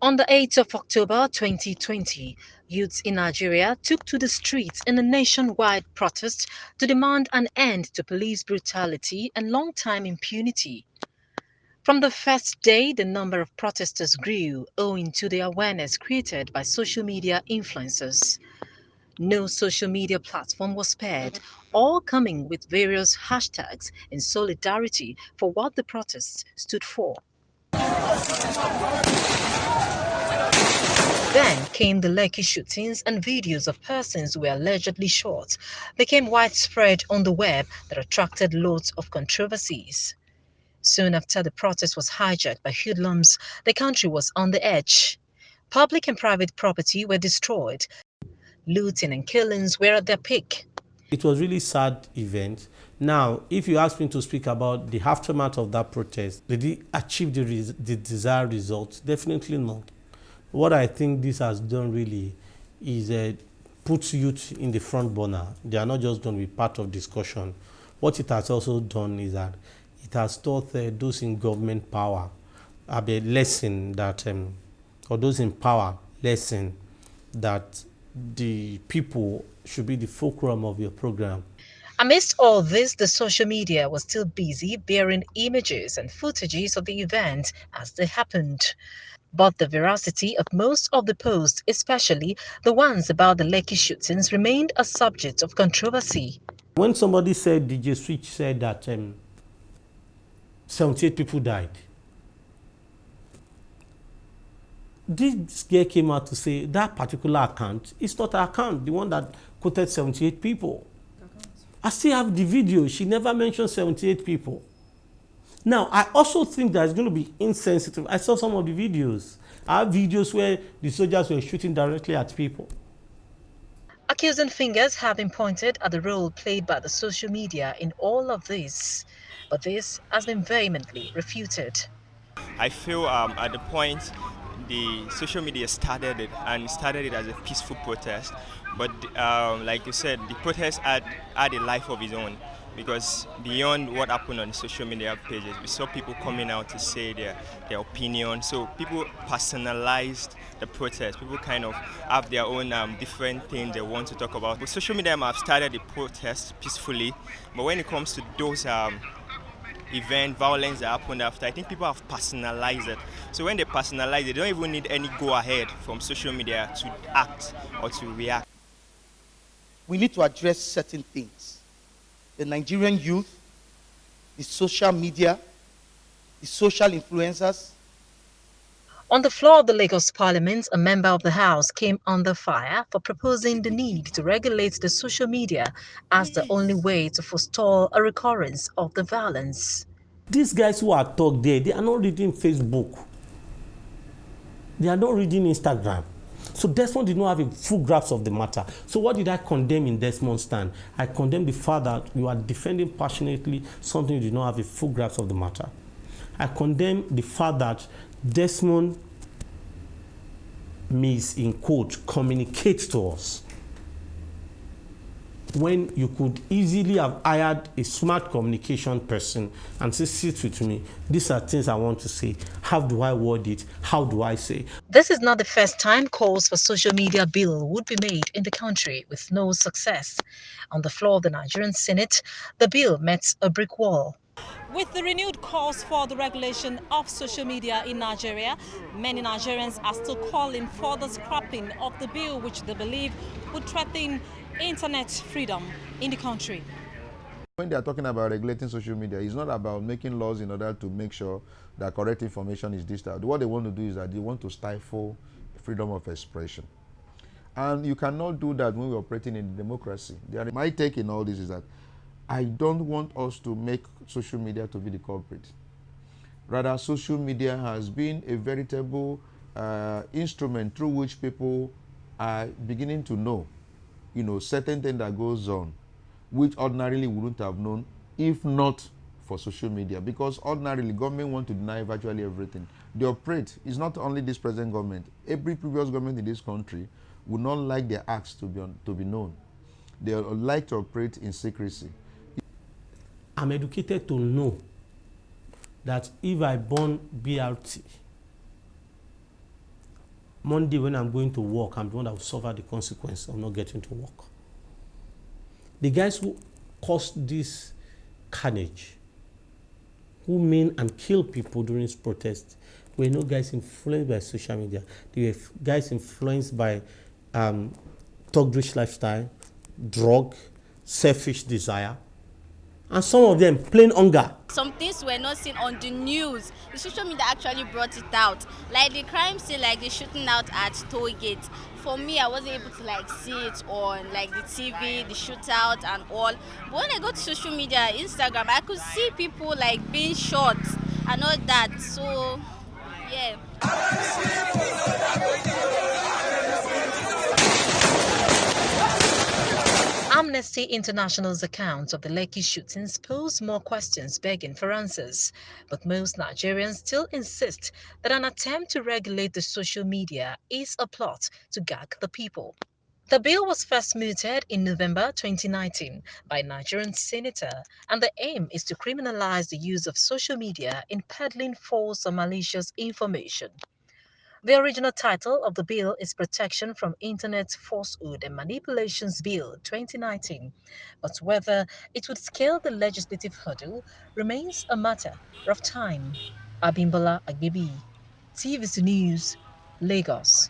On the 8th of October 2020, youths in Nigeria took to the streets in a nationwide protest to demand an end to police brutality and long-time impunity. From the first day, the number of protesters grew owing to the awareness created by social media influencers. No social media platform was spared, all coming with various hashtags in solidarity for what the protests stood for. Then came the Lekki shootings, and videos of persons who were allegedly shot became widespread on the web that attracted loads of controversies. Soon after the protest was hijacked by hoodlums, the country was on the edge. Public and private property were destroyed. Looting and killings were at their peak. It was really sad event. Now, if you ask me to speak about the aftermath of that protest, did it achieve the desired results? Definitely not. What I think this has done really is put youth in the front burner. They are not just going to be part of discussion. What it has also done is that it has taught those in government power a lesson that, or those in power, lesson that the people should be the fulcrum of your program. Amidst all this, the social media was still busy bearing images and footages of the event as they happened. But the veracity of most of the posts, especially the ones about the Lekki shootings, remained a subject of controversy. When somebody said, DJ Switch said that 78 people died, this guy came out to say that particular account is not an account, the one that quoted 78 people. I still have the video. She never mentioned 78 people. Now, I also think that it's going to be insensitive. I saw some of the videos. I have videos where the soldiers were shooting directly at people. Accusing fingers have been pointed at the role played by the social media in all of this, but this has been vehemently refuted. I feel at the point the social media started it and started it as a peaceful protest, but like you said, the protest had a life of its own, because beyond what happened on the social media pages, we saw people coming out to say their opinion. So people personalized the protest. People kind of have their own different things they want to talk about. But social media have started the protest peacefully, but when it comes to those event violence that happened after, I think people have personalized it. So when they personalize it, they don't even need any go ahead from social media to act or to react. We need to address certain things. The Nigerian youth, the social media, the social influencers. On the floor of the Lagos Parliament, a member of the House came under fire for proposing the need to regulate the social media as the only way to forestall a recurrence of the violence. These guys who are talk there, they are not reading Facebook. They are not reading Instagram. So Desmond did not have a full grasp of the matter. So what did I condemn in Desmond's stand? I condemned the fact that you are defending passionately something you did not have a full grasp of the matter. I condemn the fact that Desmond in quote, communicate to us when you could easily have hired a smart communication person and say, sit with me, these are things I want to say. How do I word it? How do I say? This is not the first time calls for social media bill would be made in the country with no success. On the floor of the Nigerian Senate, the bill met a brick wall. With the renewed calls for the regulation of social media in Nigeria, many Nigerians are still calling for the scrapping of the bill, which they believe would threaten internet freedom in the country. When they are talking about regulating social media, it's not about making laws in order to make sure that correct information is dished out. What they want to do is that they want to stifle freedom of expression. And you cannot do that when we're operating in democracy. My take in all this is that I don't want us to make social media to be the culprit. Rather, social media has been a veritable instrument through which people are beginning to know, certain things that goes on, which ordinarily wouldn't have known if not for social media. Because ordinarily, government want to deny virtually everything. They operate, it's not only this present government, every previous government in this country would not like their acts to be known. They like to operate in secrecy. I'm educated to know that if I burn BRT Monday when I'm going to work, I'm the one that will suffer the consequence of not getting to work. The guys who caused this carnage, who maim and kill people during this protest, were no guys influenced by social media. They were guys influenced by thug-rich lifestyle, drug, selfish desire, and some of them plain hunger. Some things were not seen on the news. The social media actually brought it out. Like the crime scene, like the shooting out at Tollgate. For me, I wasn't able to like see it on like the TV, the shootout and all. But when I go to social media, Instagram, I could see people like being shot and all that. So yeah. Amnesty International's accounts of the Lekki shootings pose more questions begging for answers, but most Nigerians still insist that an attempt to regulate the social media is a plot to gag the people. The bill was first mooted in November 2019 by a Nigerian senator, and the aim is to criminalize the use of social media in peddling false or malicious information. The original title of the bill is Protection from Internet Falsehood and Manipulations Bill 2019, but whether it would scale the legislative hurdle remains a matter of time. Abimbola Agbebi, TVC News, Lagos.